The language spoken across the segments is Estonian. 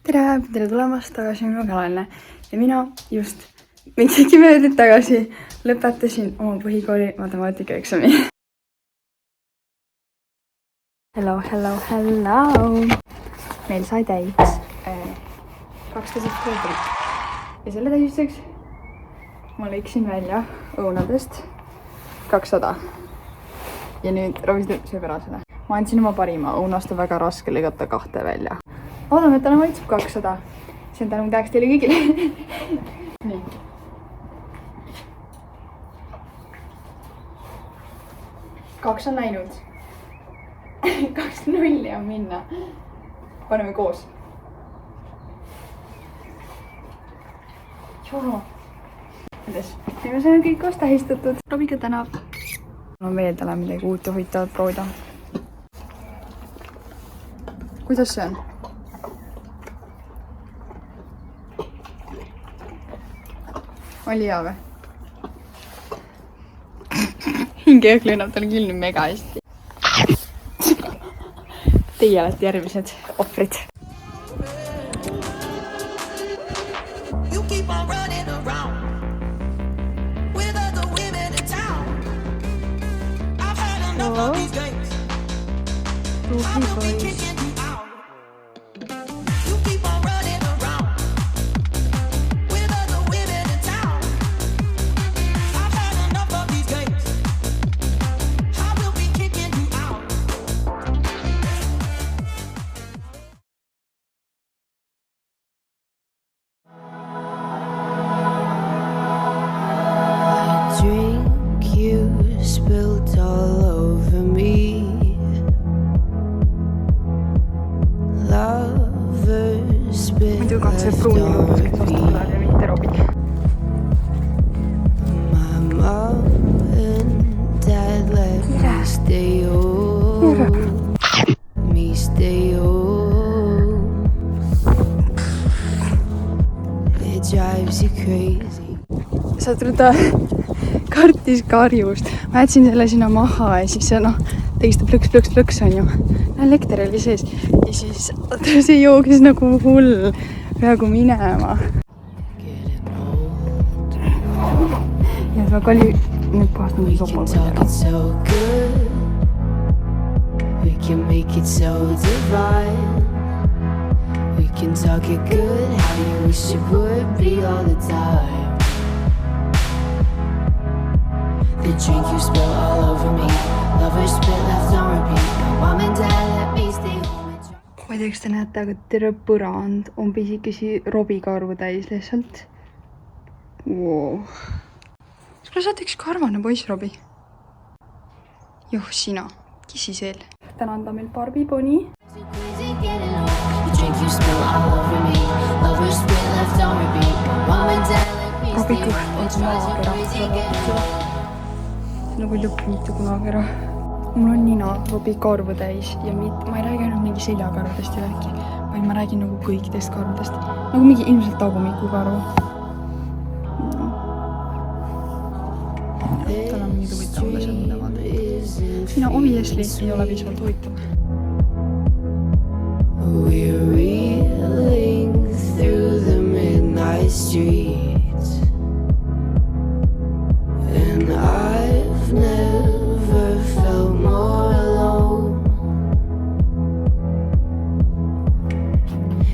tere tulemast tagasi minu kanalile ja mina just mingi minutit tagasi lõpetasin oma põhikooli matemaatikaeksami. Hello. Meil sai täis 12 oktoobrit ja selle tähistuseks ma lõiksin välja õunadest 200 ja nüüd Rovi sööb ära selle. Ma andsin oma parima, õunast on väga raske lõigata 2 välja. Oodame, et täna maitseb 200. See on tänu täheks teile kõigile. Nii. Kaks on läinud. 2-0 on minna. Paneme koos. Joo. Endes. Ja me saime kõik koos tähistatud. Robiga tänab. Mul on meeldele midagi uut ja huvitavat proovida. Kuidas see on? Oli hea või? Hingeõhk lennab tal küll nüüd mega hästi. Teie olete järgmised ohvrid. Muidu katseb pruuni luukus, kes ostab läheb ja mitte Robi. Saad rõda kartis karjust. Ma jätsin selle sinna maha ja siis see tegi seda plõks on ju. Elekter oli sees ja siis see jooksis nagu hull peaaegu minema. Ja see väga oli nüüd puhast nagu sopal välja. We can make it so divine. We can talk it good, how you wish it would be all the time. The drink you spill all over me, lovers spit left on repeat. Mom and dad let me stay home and drop. Ma ei tea, kas te näete, aga terve põrand on pisikesi Robikarvu täis lihtsalt. Wow. Sulle saad üks karvane poiss, Robi. Juh, sina. Kisiseel. Täna on ta meil Barbie poni. Robi kõht on maakera. Nagu ei lõpp mitte kunagi ära. Mul on nina Robi karvu täis ja ma ei räägi ainult mingi seljakarvudest ja värki, vaid ma räägin nagu kõikidest karvudest. Nagu mingi ilmselt tagumiku karvu. Tal on mingid huvitavad asjad, mida vaadata. Mina obviously ei ole piisavalt huvitav. We're reeling through the midnight streets and I've never felt more alone.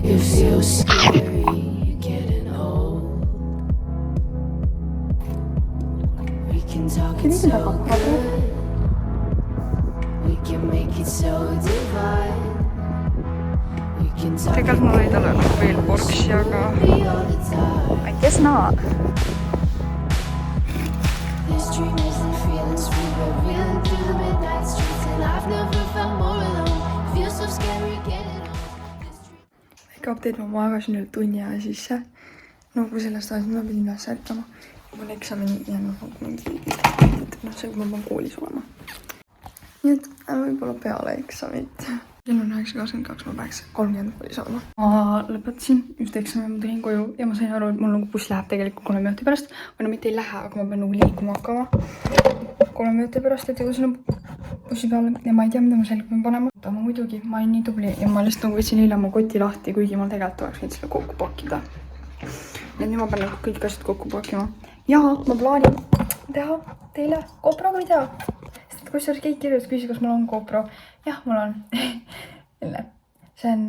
It feels scary getting old. We can talk it so good. We can make it so divine. Tegelikult mul ei tule veel porksi, aga I guess not. Väike update, ma magasin üle tunni aja sisse. Nagu sellest ajast ma pidin üles ärkama. Mul eksamini jäänud nagu mingi see, kui ma pean koolis olema. Nii et võib-olla peale eksamit. Kell on 9.22, ma peaks 30 koolis olema. Ma lõpetasin just eksami, ma tulin koju ja ma sain aru, et mul nagu buss läheb tegelikult 3 minuti pärast. Või no mitte ei lähe, aga ma pean nagu liikuma hakkama 3 minuti pärast, et jõuda sinna bussi peale ja ma ei tea, mida ma selga pean panema. Ma muidugi, ma olen nii tubli ja ma lihtsalt nagu võtsin eile oma koti lahti, kuigi ma tegelikult oleks võinud selle kokku pakkida. Ja nüüd ma pean nagu kõik asjad kokku pakkima. Ja ma plaanin teha teile GoPro video. Sest kui see kõik kirjutas küsi, kas mul on GoPro. Jah, mul on. See on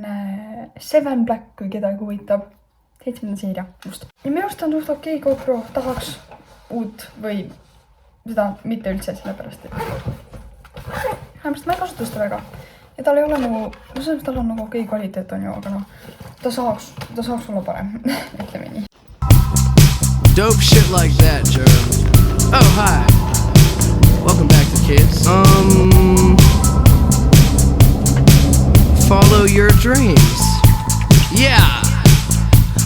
7 Black, kui kedagi huvitab. 7. seeria. Just. Ja minu arust on suht okei GoPro. Tahaks uut või seda mitte üldse sellepärast. Vähemalt ma ei kasuta seda väga. Ja tal ei ole nagu, no selles tal on nagu okei kvaliteet on ju, aga noh, ta saaks olla parem, ütleme nii. Dope shit like that, Jeremy. Oh, hi. Welcome back to kids. Follow your dreams. Yeah.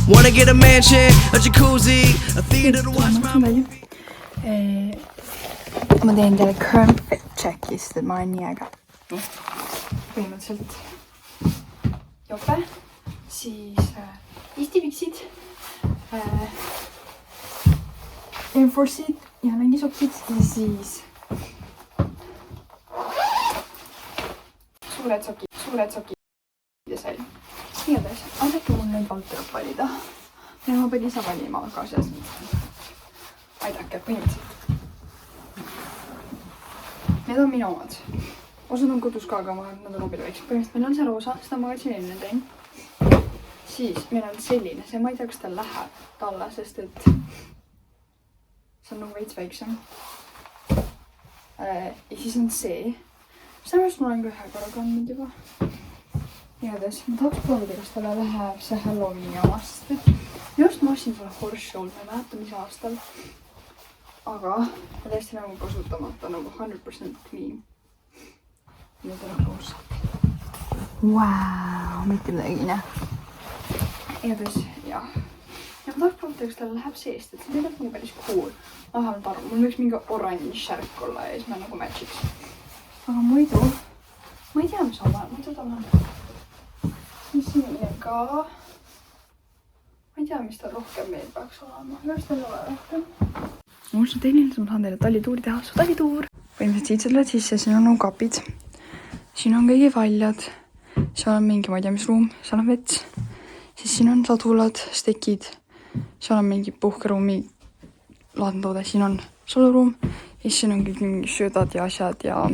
Wanna get a mansion, a jacuzzi, a theater to watch my movie. Ma teen teile current fit checki, sest ma olen nii äge. Põhimõtteliselt jope, siis istivixid, enforce'id ja mängisoksid ja siis suured sokid ja sel. Igatahes, aidake mul neid valturab valida. Ja ma pidi ise valima, aga selles aidake põhimõtteliselt. Need on minu omad. Osad on kodus ka, aga nad on hoopis väiksed. Põhimõtteliselt meil on see roosa, seda ma võtsin enne teen. Siis meil on selline, see ma ei tea, kas ta läheb talle, sest et see on nagu veits väiksem. Ja siis on see. Samas ma olen ka ühe korra kandnud juba. Igatahes, ma tahaks proovida, kas talle läheb see Halloweeni omast. Just ma ostsin sulle horse show, ma ei mäleta, mis aastal. Aga ta täiesti nagu kasutamata, nagu 100% clean. Nüüd on koos. Vau, mitte midagi, ne? Igatahes, jah. Ja ma tahaks proovida, kas talle läheb seest, et see tegelikult on päris cool. Ma vähemalt arvan, mul võiks mingi oranž särk olla ja siis ma nagu matchiks. Aga muidu, ma ei tea, mis on vaja, muidu tal on. Mis siin ka. Ma ei tea, mis tal rohkem meil peaks olema. Kas tal ei ole rohkem? Mul on tehniliselt, ma saan teile tallituuri teha. Su tallituur! Põhimõtteliselt siit sa tuled sisse, siin on kapid. Siin on kõigi valjad. Seal on mingi, ma ei tea, mis ruum. Seal on vets. Siis siin on sadulad, stekid. Seal on mingi puhkeruumi laadntoode. Siin on soluruum. Ja siis siin on kõik mingi söödad ja asjad ja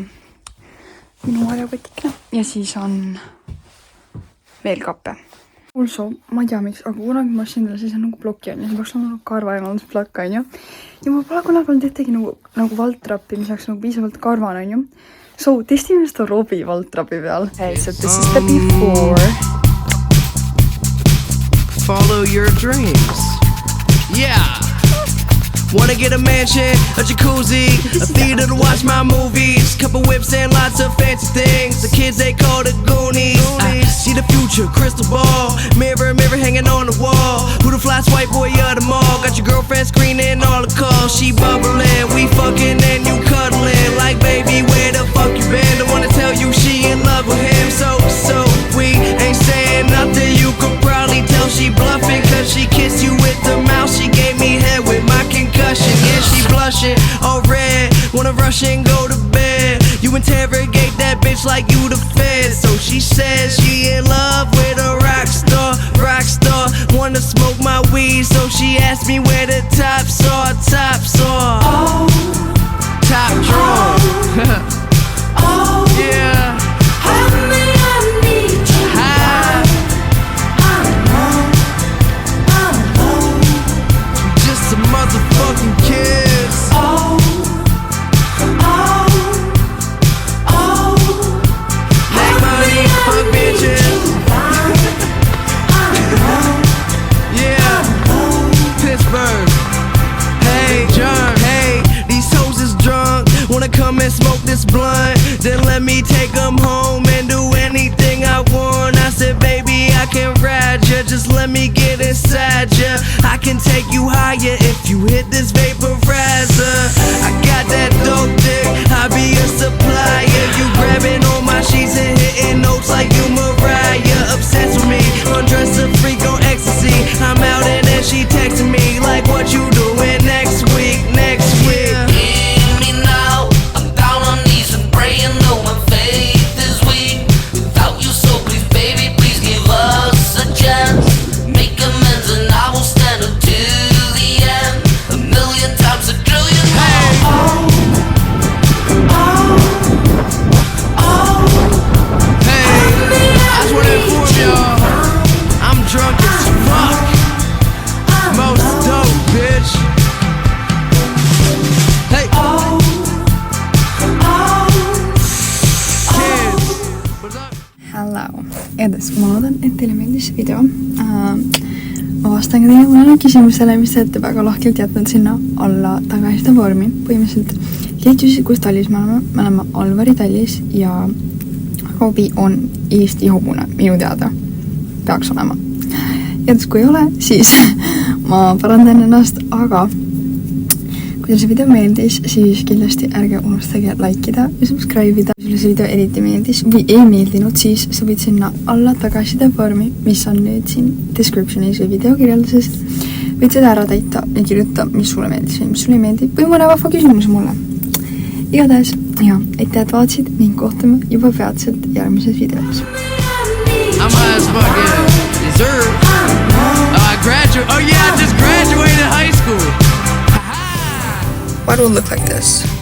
minu varjakotikene. Ja siis on veel kappe. Also, ma ei tea miks, aga kunagi ma ostsin talle siis on nagu ploki on ja see peaks olema nagu karvaemaldusplokk on ju. Ja ma pole kunagi olnud ühtegi nagu valtrappi, mis oleks nagu piisavalt karvan on ju. So, testime seda Robi valtrapi peal. Okay, so this is the before. Follow your dreams. Yeah. Wanna get a mansion, a jacuzzi, a theater to watch my movies, couple whips and lots of fancy things. The kids they call the Goonies. I see the future, crystal ball, mirror hanging on the wall. Who the fly white boy of the mall? Got your girlfriend screening all the calls. She bubbling, we fucking and you cuddling. Like baby, where the fuck you been? Don't wanna tell you she in love with him. So we ain't saying nothing. You could probably tell she bluffing, cause she kissed you with her mouth. She gave me head with my concussion. Yeah, she blushing, all red. Wanna rush and go to bed. You interrogate that bitch like you the fed. So she says she in love with a rock star. Wanna smoke my weed, so she asked me where the tops are. Oh, top drawer. Oh, yeah. Honey, I need you. I'm alone. Just a motherfucking kiss. Oh. Make money, fuck bitches. Yeah, Pittsburgh. Hey, John. Hey, these hoes is drunk. Wanna come and smoke this blunt? Then let me take them home and do anything I want. I said, baby, I can ride ya. Just let me get inside ya. I can take you higher if you hit this vaporizer. I got that dope dick, I'll be a supplier. You grabbing on my sheets and hitting notes like you Mariah. Obsessed with me, undress a freak on ecstasy. I'm out and then she texting me like, what you doing next week? Hear me now, I'm down on knees and praying the video. Ma vastan ka teie mõnele küsimusele, mis te olete väga lahkelt jätnud sinna alla tagasiside vormi. Põhimõtteliselt keegi kus Tallis me oleme Alvari Tallis ja Robi on Eesti hobune, minu teada. Peaks olema. Ja kui ei ole, siis ma parandan ennast, aga kui teile see video meeldis, siis kindlasti ärge unustage likeida ja subscribe'ida. Kui sulle see video eriti meeldis või ei meeldinud, siis sa võid sinna alla tagasiside vormi, mis on nüüd siin descriptionis või videokirjelduses. Võid seda ära täita ja kirjuta, mis sulle meeldis või mis sulle ei meeldi või mõne vahva küsimus mulle. Igatahes, ja, aitäh, et vaatasid ning kohtume juba peatselt järgmises videos. I might as well get dessert. I just graduated high school. Why do it look like this?